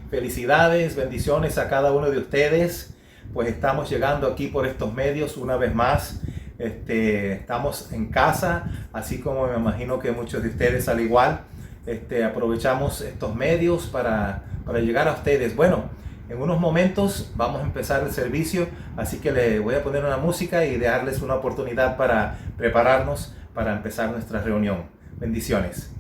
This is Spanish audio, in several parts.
Felicidades, bendiciones a cada uno de ustedes. Pues estamos llegando aquí por estos medios una vez más. Estamos en casa, así como me imagino que muchos de ustedes al igual. Aprovechamos estos medios para llegar a ustedes. Bueno, en unos momentos vamos a empezar el servicio, así que le voy a poner una música y darles una oportunidad para prepararnos para empezar nuestra reunión. Bendiciones.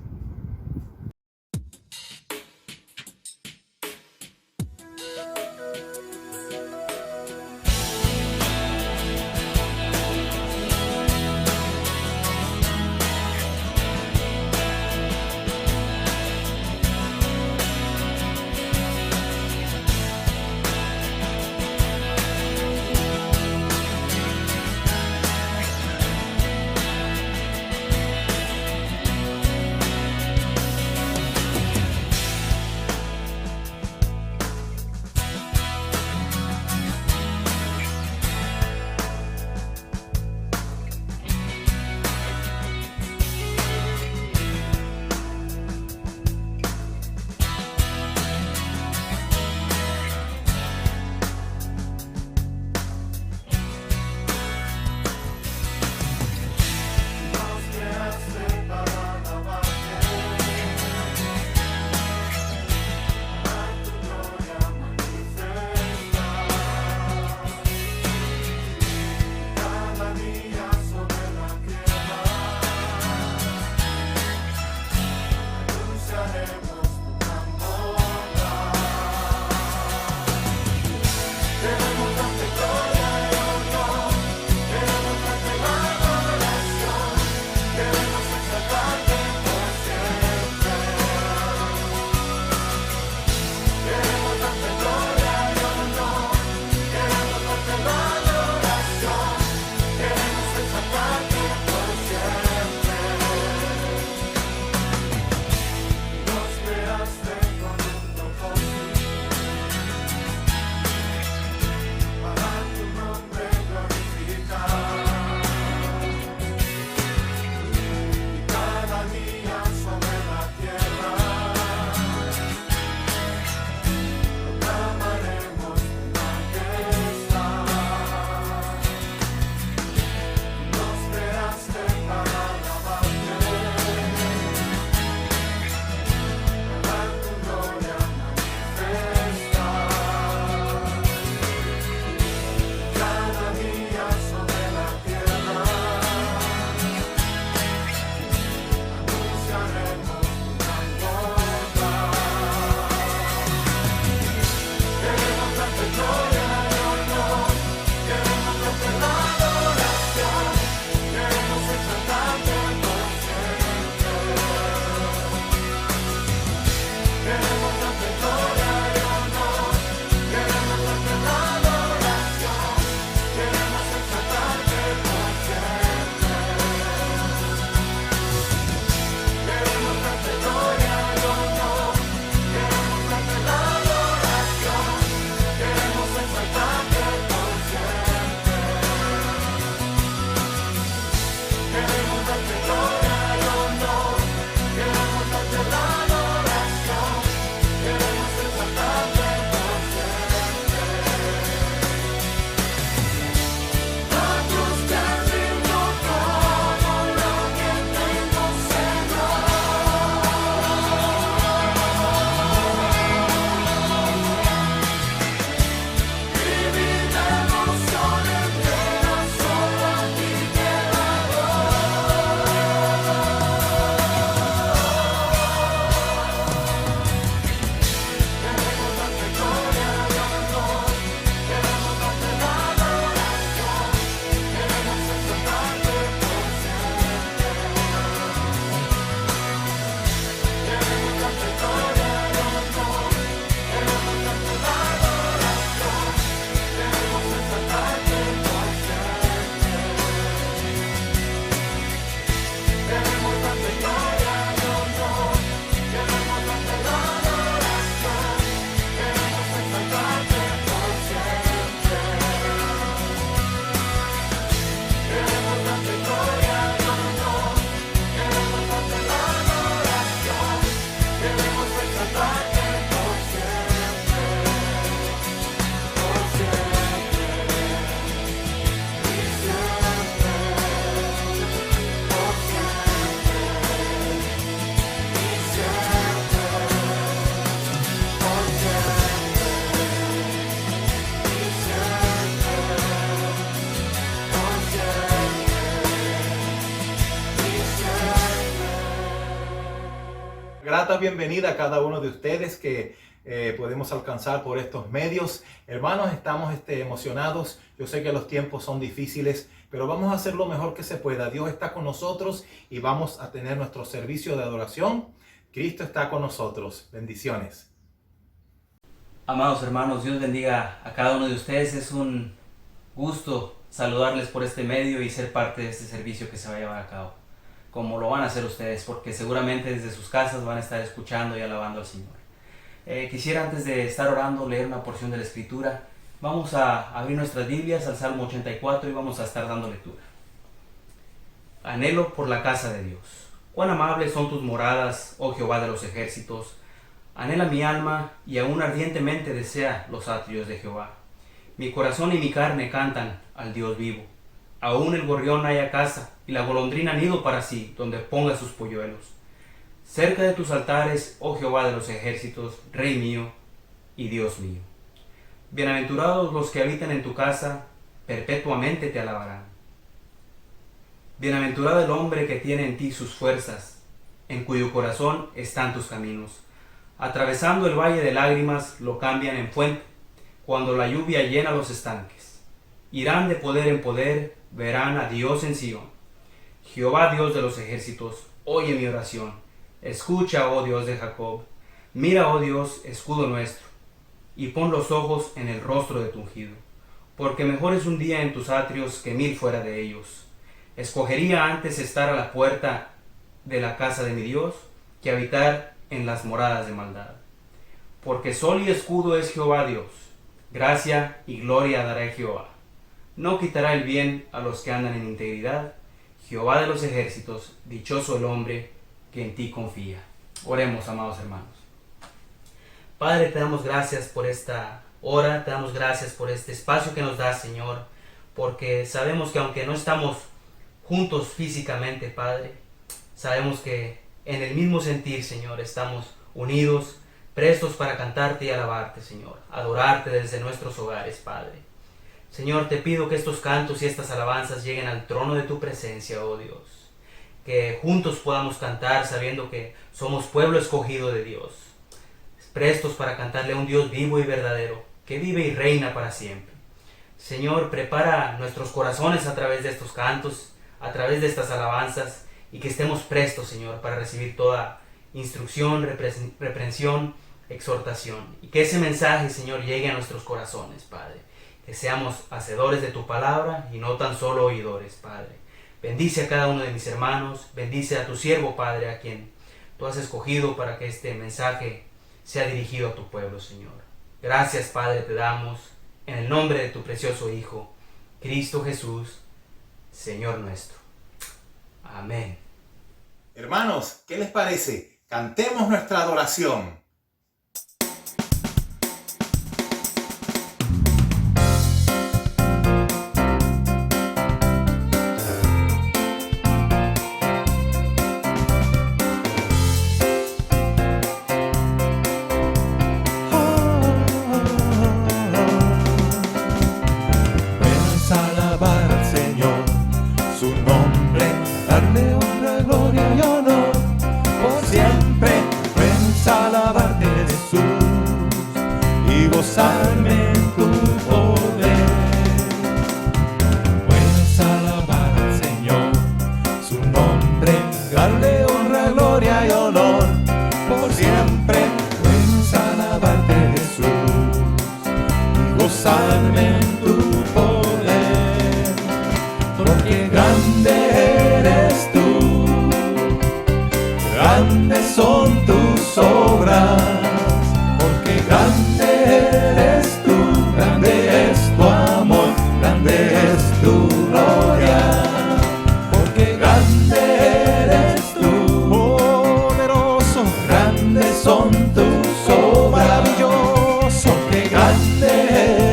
grata bienvenida a cada uno de ustedes que podemos alcanzar por estos medios. Hermanos, estamos emocionados. Yo sé que los tiempos son difíciles, pero vamos a hacer lo mejor que se pueda. Dios está con nosotros y vamos a tener nuestro servicio de adoración. Cristo está con nosotros. Bendiciones. Amados hermanos, Dios bendiga a cada uno de ustedes. Es un gusto saludarles por este medio y ser parte de este servicio que se va a llevar a cabo, como lo van a hacer ustedes, porque seguramente desde sus casas van a estar escuchando y alabando al Señor. Quisiera, antes de estar orando, leer una porción de la Escritura. Vamos a abrir nuestras Biblias al Salmo 84 y vamos a estar dando lectura. Anhelo por la casa de Dios. Cuán amables son tus moradas, oh Jehová de los ejércitos. Anhela mi alma y aún ardientemente desea los atrios de Jehová. Mi corazón y mi carne cantan al Dios vivo. Aún el gorrión halla casa y la golondrina nido para sí, donde ponga sus polluelos. Cerca de tus altares, oh Jehová de los ejércitos, Rey mío y Dios mío. Bienaventurados los que habitan en tu casa, perpetuamente te alabarán. Bienaventurado el hombre que tiene en ti sus fuerzas, en cuyo corazón están tus caminos. Atravesando el valle de lágrimas, lo cambian en fuente, cuando la lluvia llena los estanques. Irán de poder en poder, verán a Dios en Sion. Jehová Dios de los ejércitos, oye mi oración. Escucha, oh Dios de Jacob. Mira, oh Dios, escudo nuestro, y pon los ojos en el rostro de tu ungido. Porque mejor es un día en tus atrios que 1000 fuera de ellos. Escogería antes estar a la puerta de la casa de mi Dios, que habitar en las moradas de maldad. Porque sol y escudo es Jehová Dios. Gracia y gloria dará Jehová. No quitará el bien a los que andan en integridad. Jehová de los ejércitos, dichoso el hombre que en ti confía. Oremos, amados hermanos. Padre, te damos gracias por esta hora, te damos gracias por este espacio que nos das, Señor, porque sabemos que aunque no estamos juntos físicamente, Padre, sabemos que en el mismo sentir, Señor, estamos unidos, prestos para cantarte y alabarte, Señor, adorarte desde nuestros hogares, Padre. Señor, te pido que estos cantos y estas alabanzas lleguen al trono de tu presencia, oh Dios. Que juntos podamos cantar sabiendo que somos pueblo escogido de Dios, prestos para cantarle a un Dios vivo y verdadero, que vive y reina para siempre. Señor, prepara nuestros corazones a través de estos cantos, a través de estas alabanzas, y que estemos prestos, Señor, para recibir toda instrucción, reprensión, exhortación, y que ese mensaje, Señor, llegue a nuestros corazones, Padre. Que seamos hacedores de tu palabra y no tan solo oidores, Padre. Bendice a cada uno de mis hermanos, bendice a tu siervo, Padre, a quien tú has escogido para que este mensaje sea dirigido a tu pueblo, Señor. Gracias, Padre, te damos en el nombre de tu precioso Hijo, Cristo Jesús, Señor nuestro. Amén. Hermanos, ¿qué les parece? Cantemos nuestra adoración. Gozarme en tu poder. Puedes alabar al Señor, su nombre, darle honra, gloria y honor por siempre. Puedes alabarte, Jesús, y gozarme en tu poder, porque grande eres tú, grandes son tus obras, porque grande eres tú, grande es tu amor, grande es tu gloria, porque grande eres tú, poderoso, grandes son tus obras, maravilloso, porque grande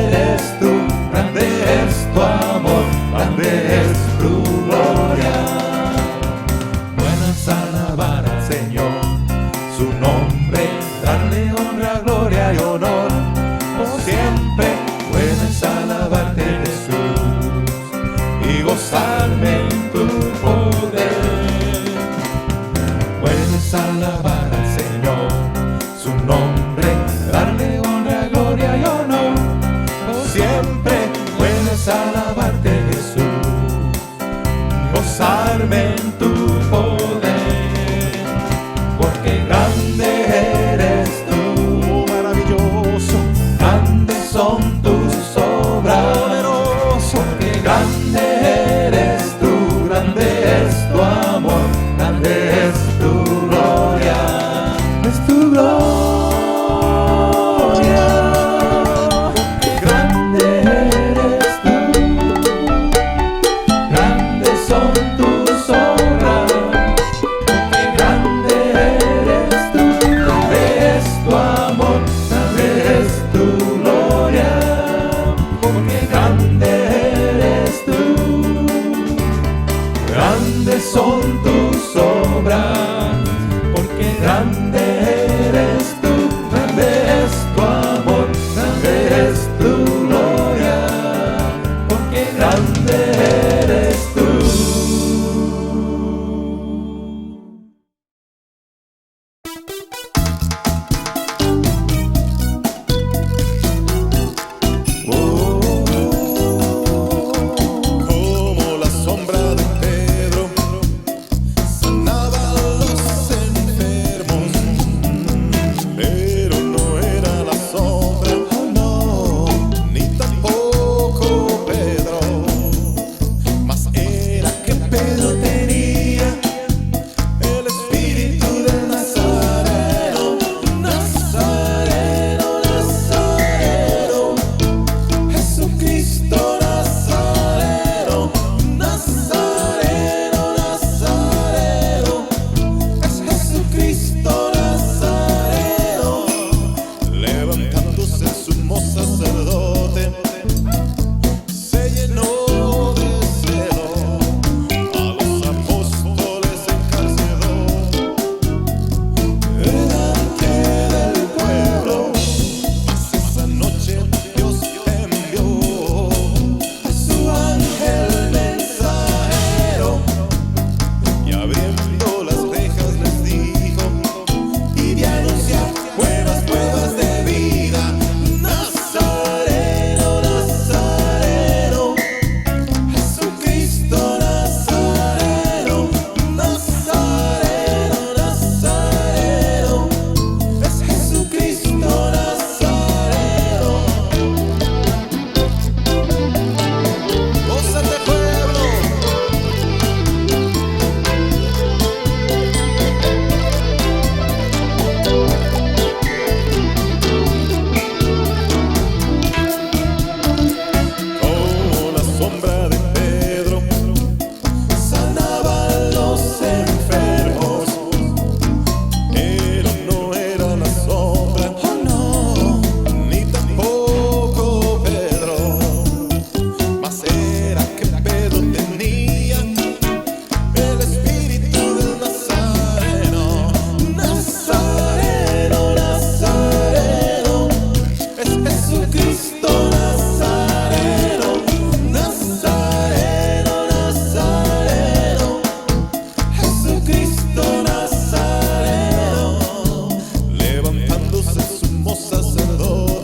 eres tú, grande es tu amor, grande es tu gloria. Bueno es alabar al Señor, su nombre, darle honra, gloria y honor por siempre. Puedes alabarte, Jesús, y gozarme en tu poder. Puedes alabar al Señor,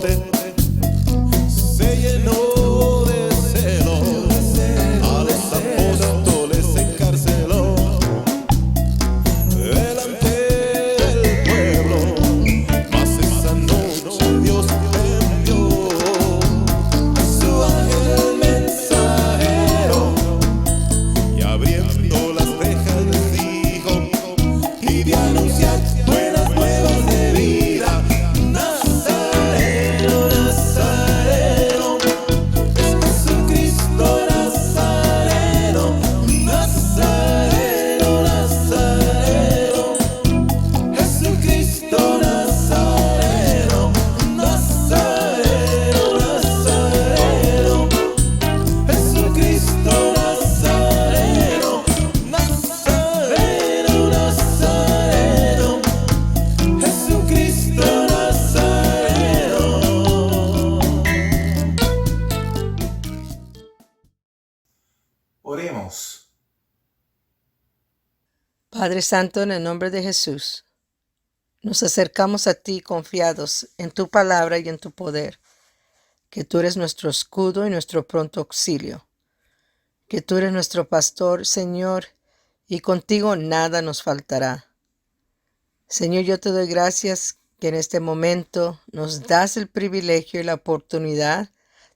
sacerdote se llenó de celo, a los apóstoles encarceló delante del pueblo, mas esa noche Dios envió a su ángel mensajero y abriendo las rejas dijo y de anunciar buenas nuevas de vida. Nazareno, Nazareno, es Jesucristo Nazareno. Nazareno, Nazareno, Jesucristo Nazareno. Nazareno, Nazareno, Jesucristo Nazareno. Nazareno, Nazareno, Jesucristo Nazareno. Oremos. Padre Santo, en el nombre de Jesús, nos acercamos a ti confiados en tu palabra y en tu poder, que tú eres nuestro escudo y nuestro pronto auxilio, que tú eres nuestro pastor, Señor, y contigo nada nos faltará. Señor, yo te doy gracias que en este momento nos das el privilegio y la oportunidad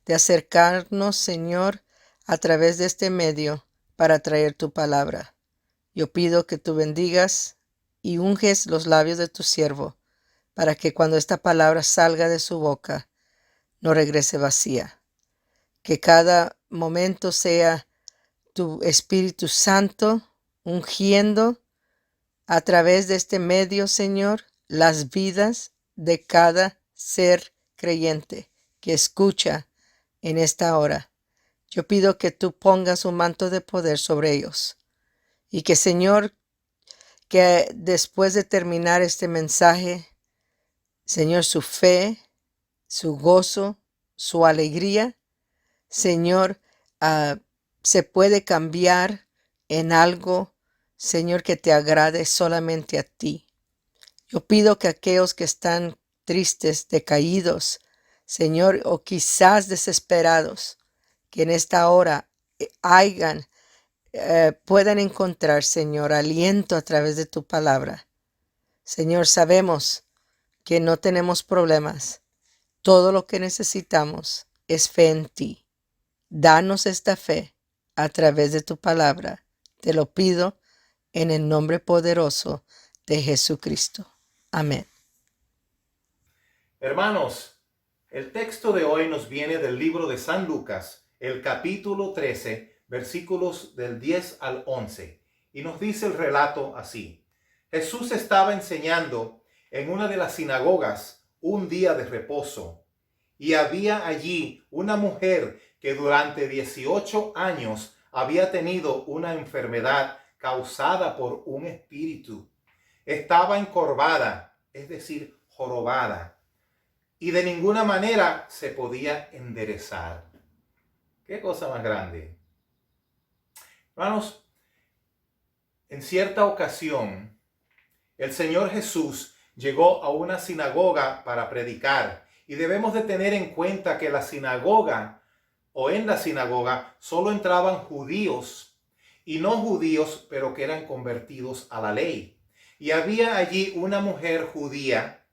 de acercarnos, Señor, a través de este medio para traer tu palabra. Yo pido que tú bendigas y unges los labios de tu siervo, para que cuando esta palabra salga de su boca, no regrese vacía. Que cada momento sea tu Espíritu Santo ungiendo a través de este medio, Señor, las vidas de cada ser creyente que escucha en esta hora. Yo pido que tú pongas un manto de poder sobre ellos y que, Señor, que después de terminar este mensaje, Señor, su fe, su gozo, su alegría, Señor, se puede cambiar en algo, Señor, que te agrade solamente a ti. Yo pido que aquellos que están tristes, decaídos, Señor, o quizás desesperados, que en esta hora puedan encontrar, Señor, aliento a través de tu palabra. Señor, sabemos que no tenemos problemas. Todo lo que necesitamos es fe en ti. Danos esta fe a través de tu palabra. Te lo pido en el nombre poderoso de Jesucristo. Amén. Hermanos, el texto de hoy nos viene del libro de San Lucas, el capítulo 13, versículos del 10 al 11, y nos dice el relato así. Jesús estaba enseñando en una de las sinagogas un día de reposo, y había allí una mujer que durante 18 años había tenido una enfermedad causada por un espíritu. Estaba encorvada, es decir, jorobada, y de ninguna manera se podía enderezar. ¿Qué cosa más grande? Hermanos, en cierta ocasión, el Señor Jesús llegó a una sinagoga para predicar, y debemos de tener en cuenta que en la sinagoga solo entraban judíos y no judíos, pero que eran convertidos a la ley. Y había allí una mujer judía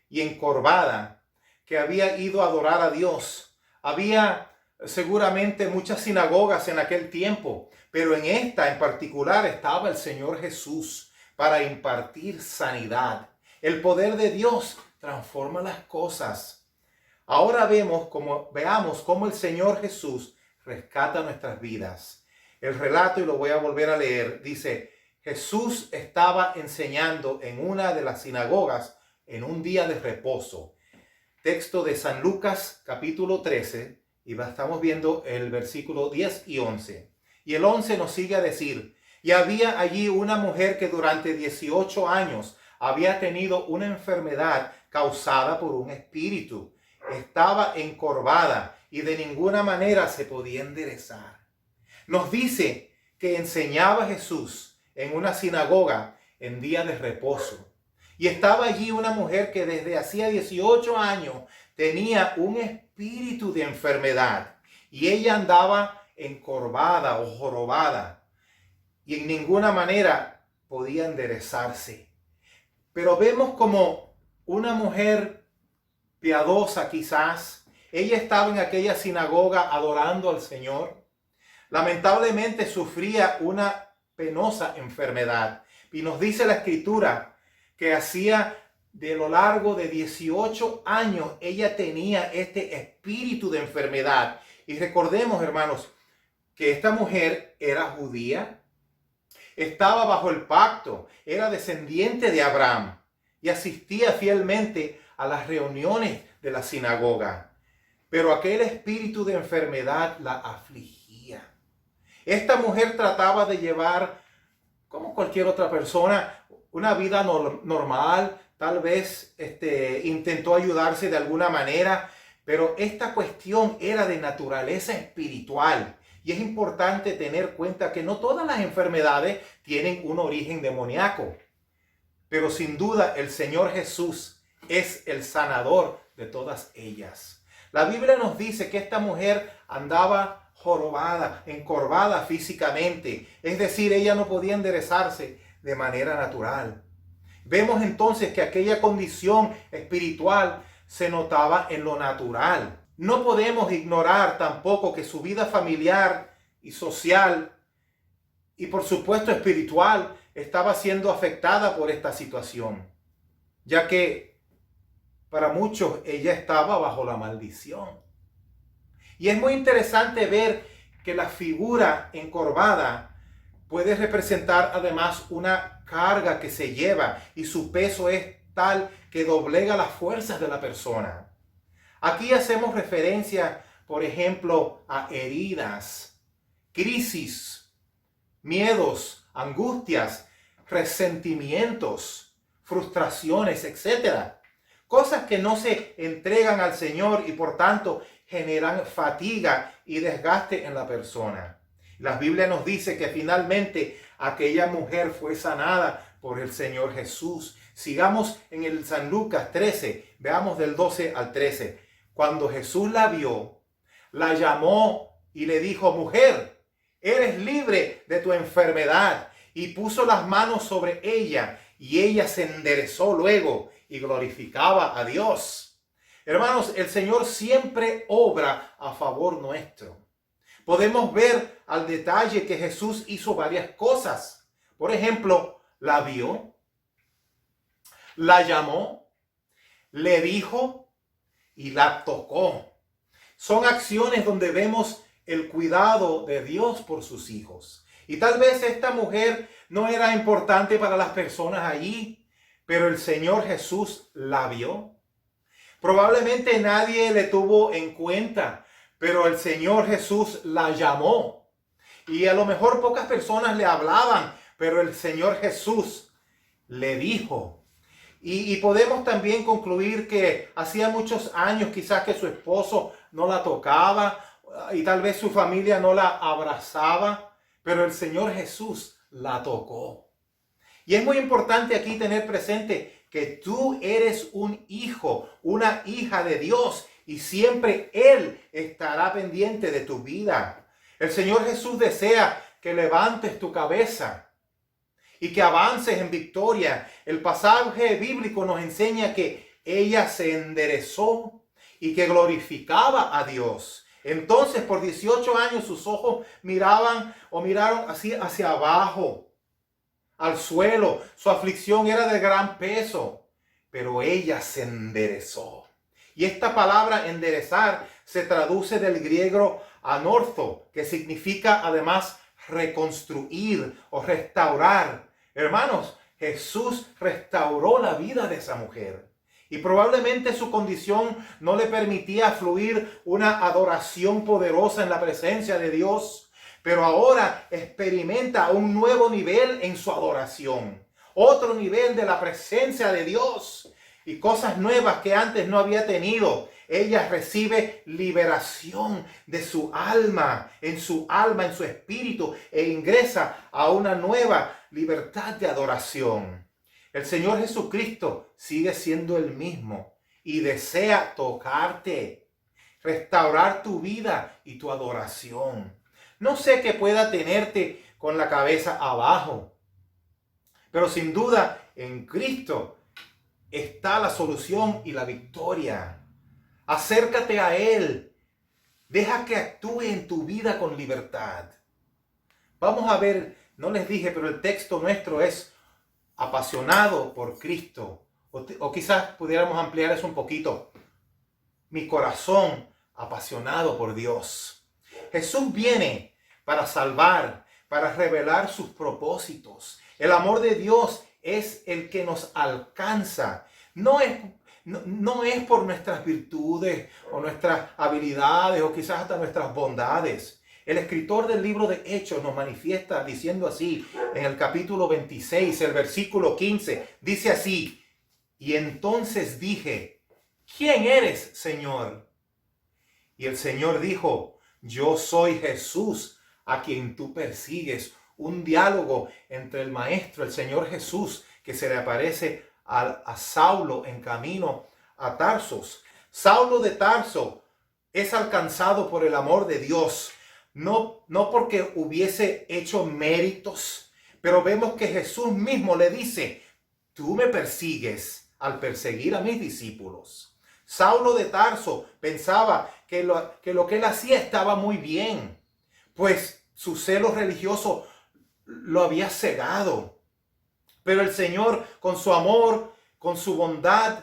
y encorvada que había ido a adorar a Dios. Había seguramente muchas sinagogas en aquel tiempo, pero en esta en particular estaba el Señor Jesús para impartir sanidad. El poder de Dios transforma las cosas. Ahora veamos cómo el Señor Jesús rescata nuestras vidas. El relato, y lo voy a volver a leer, dice: Jesús estaba enseñando en una de las sinagogas en un día de reposo. Texto de San Lucas, capítulo 13, y estamos viendo el versículo 10 y 11. Y el 11 nos sigue a decir: y había allí una mujer que durante 18 años había tenido una enfermedad causada por un espíritu. Estaba encorvada y de ninguna manera se podía enderezar. Nos dice que enseñaba Jesús en una sinagoga en día de reposo. Y estaba allí una mujer que desde hacía 18 años tenía un espíritu de enfermedad y ella andaba encorvada o jorobada y en ninguna manera podía enderezarse. Pero vemos como una mujer piadosa quizás, ella estaba en aquella sinagoga adorando al Señor. Lamentablemente sufría una penosa enfermedad y nos dice la Escritura que hacía de lo largo de 18 años ella tenía este espíritu de enfermedad. Y recordemos, hermanos, que esta mujer era judía, estaba bajo el pacto, era descendiente de Abraham y asistía fielmente a las reuniones de la sinagoga. Pero aquel espíritu de enfermedad la afligía. Esta mujer trataba de llevar, como cualquier otra persona, una vida normal. Tal vez intentó ayudarse de alguna manera, pero esta cuestión era de naturaleza espiritual. Y es importante tener cuenta que no todas las enfermedades tienen un origen demoníaco. Pero sin duda el Señor Jesús es el sanador de todas ellas. La Biblia nos dice que esta mujer andaba jorobada, encorvada físicamente. Es decir, ella no podía enderezarse de manera natural. Vemos entonces que aquella condición espiritual se notaba en lo natural. No podemos ignorar tampoco que su vida familiar y social y por supuesto espiritual estaba siendo afectada por esta situación, ya que para muchos ella estaba bajo la maldición. Y es muy interesante ver que la figura encorvada puede representar además una carga que se lleva y su peso es tal que doblega las fuerzas de la persona. Aquí hacemos referencia, por ejemplo, a heridas, crisis, miedos, angustias, resentimientos, frustraciones, etc. Cosas que no se entregan al Señor y por tanto generan fatiga y desgaste en la persona. La Biblia nos dice que finalmente aquella mujer fue sanada por el Señor Jesús. Sigamos en el San Lucas 13, veamos del 12 al 13. Cuando Jesús la vio, la llamó y le dijo: mujer, eres libre de tu enfermedad. Y puso las manos sobre ella y ella se enderezó luego y glorificaba a Dios. Hermanos, el Señor siempre obra a favor nuestro. Podemos ver al detalle que Jesús hizo varias cosas. Por ejemplo, la vio, la llamó, le dijo y la tocó. Son acciones donde vemos el cuidado de Dios por sus hijos. Y tal vez esta mujer no era importante para las personas allí, pero el Señor Jesús la vio. Probablemente nadie le tuvo en cuenta, pero el Señor Jesús la llamó. Y a lo mejor pocas personas le hablaban, pero el Señor Jesús le dijo. Y podemos también concluir que hacía muchos años quizás que su esposo no la tocaba y tal vez su familia no la abrazaba, pero el Señor Jesús la tocó. Y es muy importante aquí tener presente que tú eres un hijo, una hija de Dios y siempre Él estará pendiente de tu vida. El Señor Jesús desea que levantes tu cabeza y que avances en victoria. El pasaje bíblico nos enseña que ella se enderezó y que glorificaba a Dios. Entonces, por 18 años sus ojos miraron así hacia abajo, al suelo. Su aflicción era de gran peso, pero ella se enderezó. Y esta palabra enderezar se traduce del griego anortho, que significa además reconstruir o restaurar. Hermanos, Jesús restauró la vida de esa mujer. Y probablemente su condición no le permitía fluir una adoración poderosa en la presencia de Dios. Pero ahora experimenta un nuevo nivel en su adoración. Otro nivel de la presencia de Dios. Y cosas nuevas que antes no había tenido. Ella recibe liberación de su alma, en su espíritu. E ingresa a una nueva libertad de adoración. El Señor Jesucristo sigue siendo el mismo y desea tocarte, restaurar tu vida y tu adoración. No sé qué pueda tenerte con la cabeza abajo, pero sin duda en Cristo está la solución y la victoria. Acércate a Él. Deja que actúe en tu vida con libertad. Vamos a ver, no les dije, pero el texto nuestro es apasionado por Cristo. O quizás pudiéramos ampliar eso un poquito. Mi corazón apasionado por Dios. Jesús viene para salvar, para revelar sus propósitos. El amor de Dios es el que nos alcanza. No es por nuestras virtudes o nuestras habilidades o quizás hasta nuestras bondades. El escritor del libro de Hechos nos manifiesta diciendo así en el capítulo 26, el versículo 15. Dice así: y entonces dije, ¿quién eres, Señor? Y el Señor dijo, yo soy Jesús a quien tú persigues. Un diálogo entre el Maestro, el Señor Jesús, que se le aparece a Saulo en camino a Tarsos. Saulo de Tarso es alcanzado por el amor de Dios, no porque hubiese hecho méritos, pero vemos que Jesús mismo le dice, tú me persigues al perseguir a mis discípulos. Saulo de Tarso pensaba que lo que él hacía estaba muy bien, pues su celo religioso lo había cegado. Pero el Señor, con su amor, con su bondad,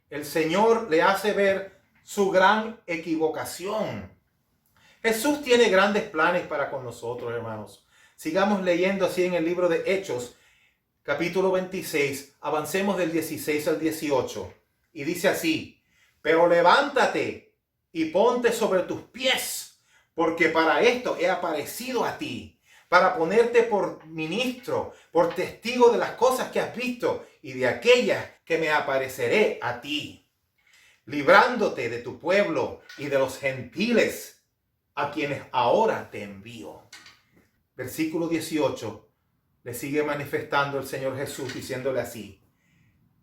el Señor le hace ver su gran equivocación. Jesús tiene grandes planes para con nosotros, hermanos. Sigamos leyendo así en el libro de Hechos, capítulo 26. Avancemos del 16 al 18. Y dice así, pero levántate y ponte sobre tus pies, porque para esto he aparecido a ti, para ponerte por ministro, por testigo de las cosas que has visto y de aquellas que me apareceré a ti, librándote de tu pueblo y de los gentiles a quienes ahora te envío. Versículo 18, le sigue manifestando el Señor Jesús diciéndole así,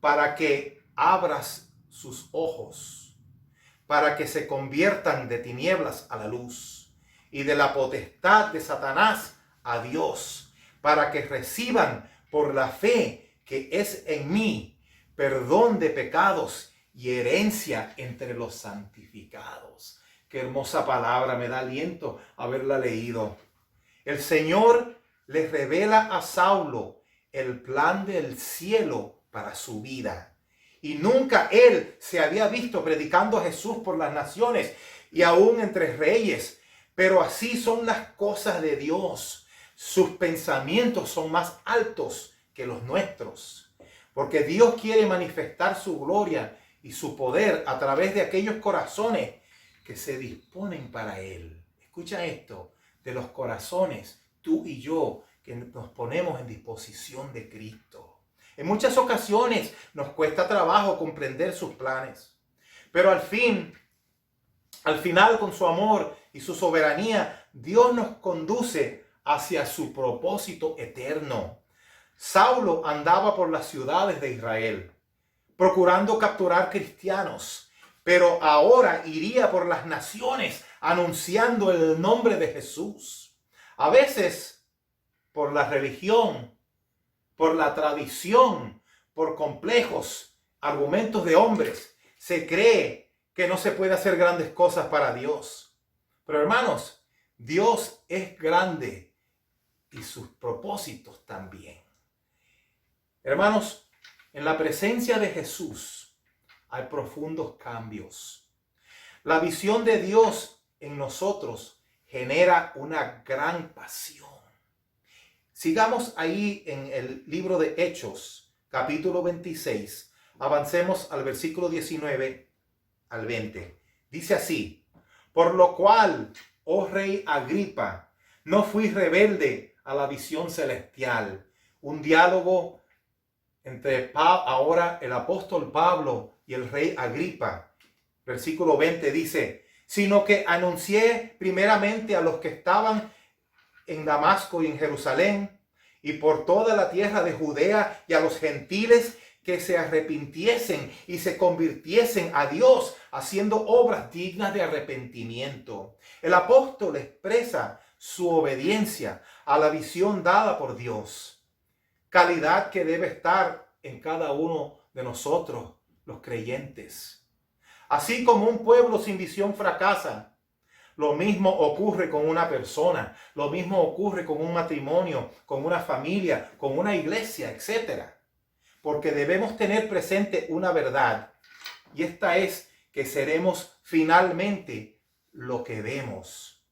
para que abras sus ojos, para que se conviertan de tinieblas a la luz y de la potestad de Satanás a Dios, para que reciban por la fe que es en mí perdón de pecados y herencia entre los santificados. Qué hermosa palabra, me da aliento haberla leído. El Señor le revela a Saulo el plan del cielo para su vida. Y nunca él se había visto predicando a Jesús por las naciones y aún entre reyes. Pero así son las cosas de Dios. Sus pensamientos son más altos que los nuestros. Porque Dios quiere manifestar su gloria y su poder a través de aquellos corazones que se disponen para Él. Escucha esto, de los corazones, tú y yo, que nos ponemos en disposición de Cristo. En muchas ocasiones nos cuesta trabajo comprender sus planes, pero al final, con su amor y su soberanía, Dios nos conduce hacia su propósito eterno. Saulo andaba por las ciudades de Israel, procurando capturar cristianos, pero ahora iría por las naciones anunciando el nombre de Jesús. A veces, por la religión, por la tradición, por complejos argumentos de hombres, se cree que no se puede hacer grandes cosas para Dios. Pero hermanos, Dios es grande y sus propósitos también. Hermanos, en la presencia de Jesús hay profundos cambios. La visión de Dios en nosotros genera una gran pasión. Sigamos ahí en el libro de Hechos, capítulo 26. Avancemos al versículo 19 al 20. Dice así, por lo cual, oh rey Agripa, no fui rebelde a la visión celestial. Un diálogo entre ahora el apóstol Pablo y el rey Agripa. Versículo 20 dice, sino que anuncié primeramente a los que estaban en Damasco y en Jerusalén y por toda la tierra de Judea y a los gentiles que se arrepintiesen y se convirtiesen a Dios, haciendo obras dignas de arrepentimiento. El apóstol expresa su obediencia a la visión dada por Dios, calidad que debe estar en cada uno de nosotros, los creyentes. Así como un pueblo sin visión fracasa, lo mismo ocurre con una persona, lo mismo ocurre con un matrimonio, con una familia, con una iglesia, etc. Porque debemos tener presente una verdad, y esta es que seremos finalmente lo que vemos.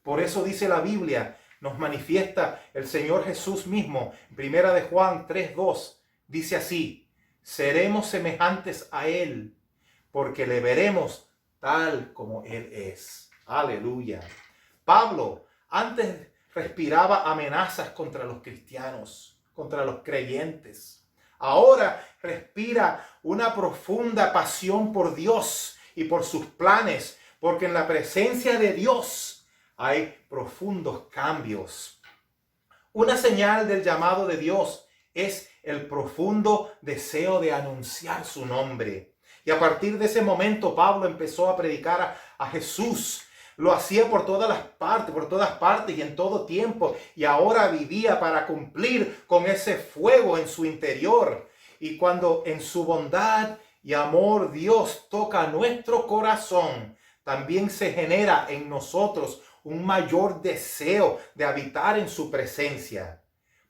Por eso dice la Biblia, nos manifiesta el Señor Jesús mismo, en 1 de Juan 3:2, dice así: seremos semejantes a Él, porque le veremos tal como Él es. Aleluya. Pablo antes respiraba amenazas contra los cristianos, contra los creyentes. Ahora respira una profunda pasión por Dios y por sus planes, porque en la presencia de Dios hay profundos cambios. Una señal del llamado de Dios es el profundo deseo de anunciar su nombre. Y a partir de ese momento Pablo empezó a predicar a Jesús. Lo hacía por todas partes y en todo tiempo. Y ahora vivía para cumplir con ese fuego en su interior. Y cuando en su bondad y amor Dios toca nuestro corazón, también se genera en nosotros un mayor deseo de habitar en su presencia.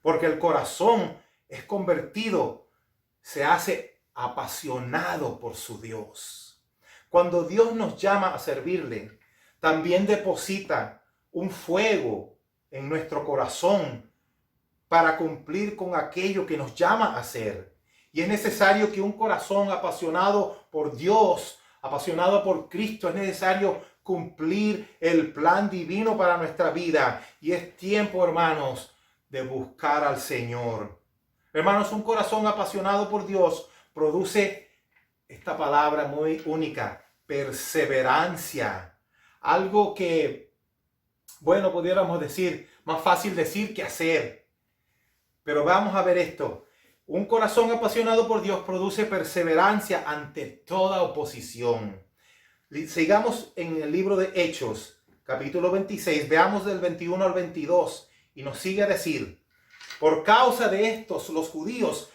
Porque el corazón es convertido, se hace apasionado por su Dios. Cuando Dios nos llama a servirle, también deposita un fuego en nuestro corazón para cumplir con aquello que nos llama a hacer. Y es necesario que un corazón apasionado por Dios, apasionado por Cristo, es necesario cumplir el plan divino para nuestra vida. Y es tiempo, hermanos, de buscar al Señor. Hermanos, un corazón apasionado por Dios produce esta palabra muy única: perseverancia. Algo que, bueno, pudiéramos decir, más fácil decir que hacer. Pero vamos a ver esto. Un corazón apasionado por Dios produce perseverancia ante toda oposición. Sigamos en el libro de Hechos, capítulo 26. Veamos del 21 al 22. Y nos sigue a decir: por causa de estos, los judíos,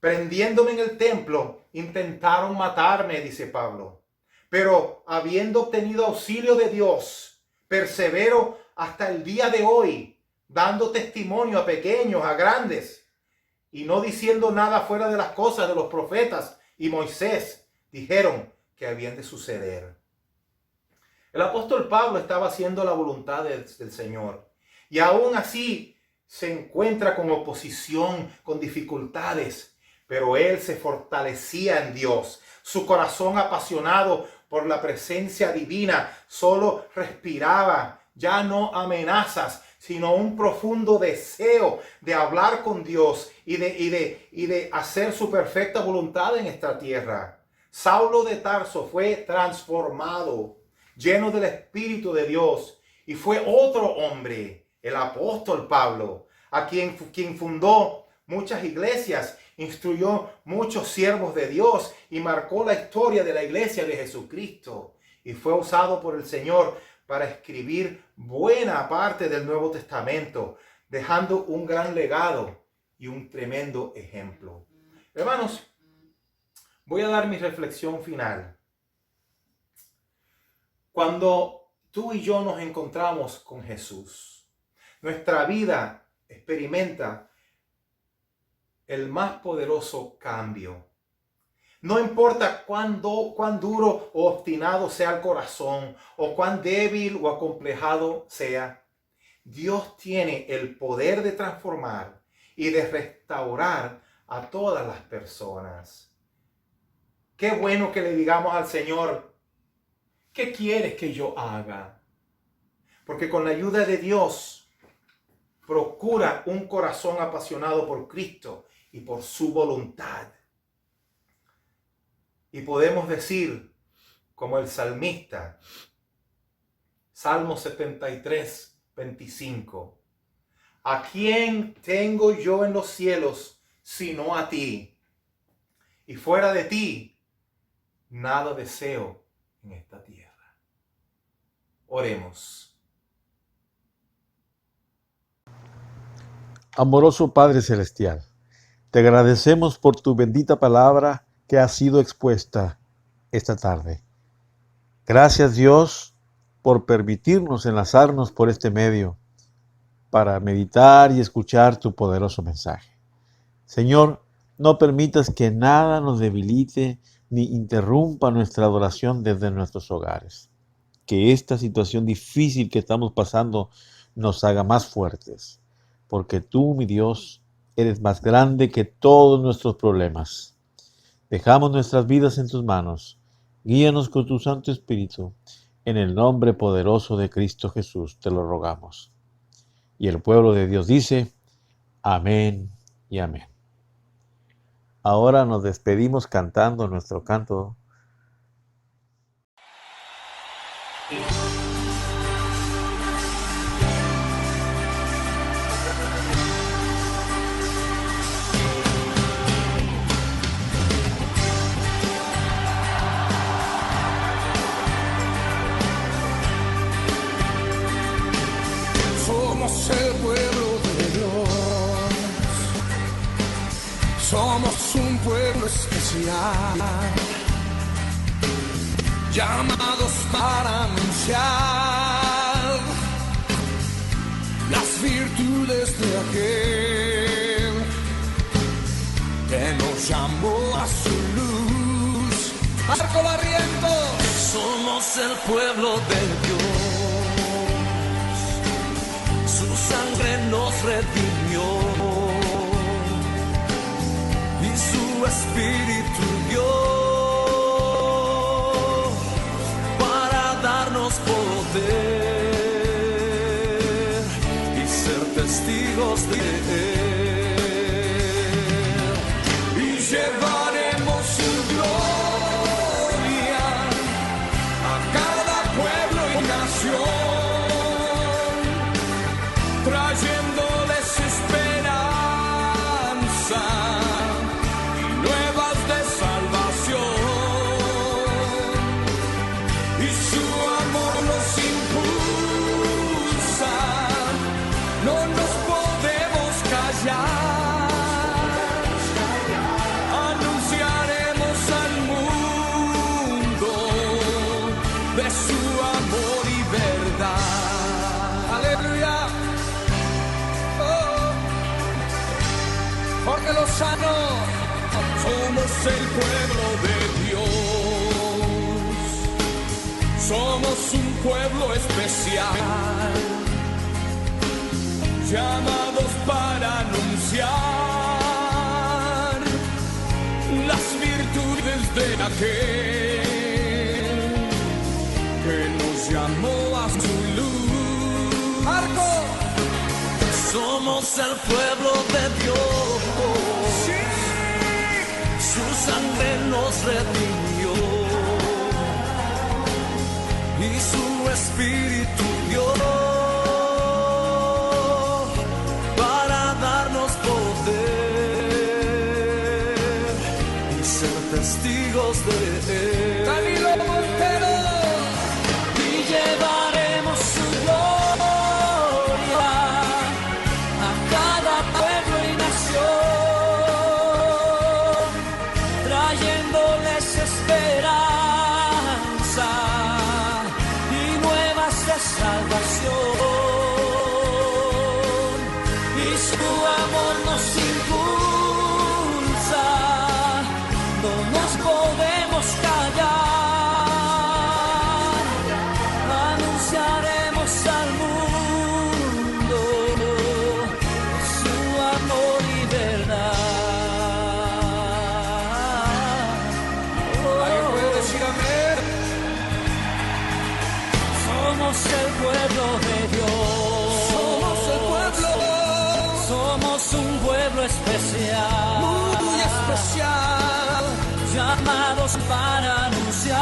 prendiéndome en el templo, intentaron matarme, dice Pablo. Pero habiendo obtenido auxilio de Dios, persevero hasta el día de hoy, dando testimonio a pequeños, a grandes, y no diciendo nada fuera de las cosas de los profetas y Moisés dijeron que habían de suceder. El apóstol Pablo estaba haciendo la voluntad del Señor, y aún así se encuentra con oposición, con dificultades, pero él se fortalecía en Dios. Su corazón apasionado por la presencia divina solo respiraba ya no amenazas, sino un profundo deseo de hablar con Dios y de hacer su perfecta voluntad en esta tierra. Saulo de Tarso fue transformado, lleno del Espíritu de Dios, y fue otro hombre, el apóstol Pablo, a quien fundó muchas iglesias, instruyó muchos siervos de Dios y marcó la historia de la iglesia de Jesucristo, y fue usado por el Señor para escribir buena parte del Nuevo Testamento, dejando un gran legado y un tremendo ejemplo. Hermanos, voy a dar mi reflexión final. Cuando tú y yo nos encontramos con Jesús, nuestra vida experimenta el más poderoso cambio. No importa cuán duro o obstinado sea el corazón, o cuán débil o acomplejado sea, Dios tiene el poder de transformar y de restaurar a todas las personas. Qué bueno que le digamos al Señor: ¿qué quieres que yo haga? Porque con la ayuda de Dios, procura un corazón apasionado por Cristo y por su voluntad. Y podemos decir, como el salmista, Salmo 73, 25, ¿a quién tengo yo en los cielos sino a ti? y fuera de ti nada deseo en esta tierra. Oremos. Amoroso Padre Celestial, te agradecemos por tu bendita palabra que ha sido expuesta esta tarde. Gracias, Dios, por permitirnos enlazarnos por este medio para meditar y escuchar tu poderoso mensaje. Señor, no permitas que nada nos debilite ni interrumpa nuestra adoración desde nuestros hogares. Que esta situación difícil que estamos pasando nos haga más fuertes, porque tú, mi Dios, eres más grande que todos nuestros problemas. Dejamos nuestras vidas en tus manos. Guíanos con tu Santo Espíritu. En el nombre poderoso de Cristo Jesús te lo rogamos. Y el pueblo de Dios dice, amén y amén. Ahora nos despedimos cantando nuestro canto. Somos el pueblo de Dios, somos un pueblo especial, llamados para anunciar las virtudes de aquel que nos llamó a su luz. Marco Barrientos, somos el pueblo de Dios. Su sangre nos redimió y su espíritu dio para darnos poder y ser testigos de él. Y llevaremos su gloria a cada pueblo y nación, trayéndoles esperanza y nuevas de salvación. Y su amor nos impulsa, no nos podemos callar. Anunciaremos al mundo de su amor y verdad. Aleluya. Porque los sanos somos el pueblo de Dios, somos un pueblo especial, llamados para anunciar las virtudes de aquel que nos llamó a su luz. Marco, somos el pueblo de Dios, sí. Su sangre nos redimió y su espíritu dio para darnos poder y ser testigos de él. Danilo Montero, y llevaremos su gloria a cada pueblo y nación, trayéndoles esperanza y nuevas de salvación. Y su amor nos impulsa, no nos podemos callar. Anunciaremos al mundo su amor y verdad. ¿Alguien puede decir amén? Somos el pueblo de Dios, somos el pueblo, somos un pueblo especial, muy especial, llamados para anunciar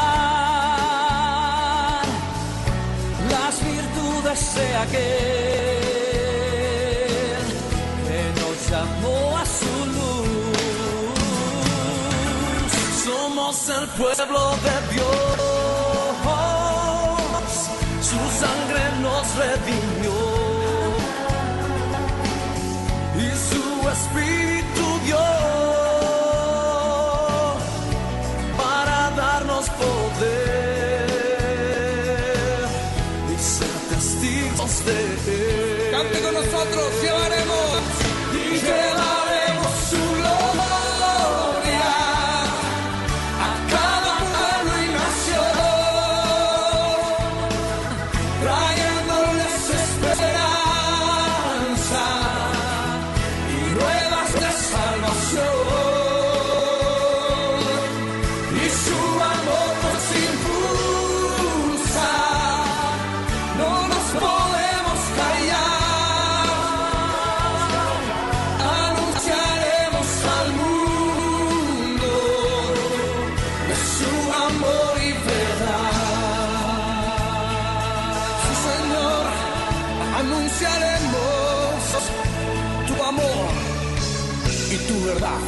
las virtudes de aquel que nos llamó a su luz. Somos el pueblo de Dios, su sangre nos redimió y su espíritu dio para darnos poder y ser testigos de él. Cante con nosotros, llevaremos su gloria a cada pueblo y nación, trayéndoles esperanza y nuevas de salvación, y su amor nos impulsa, no nos podemos callar. Anunciaremos tu amor y tu verdad.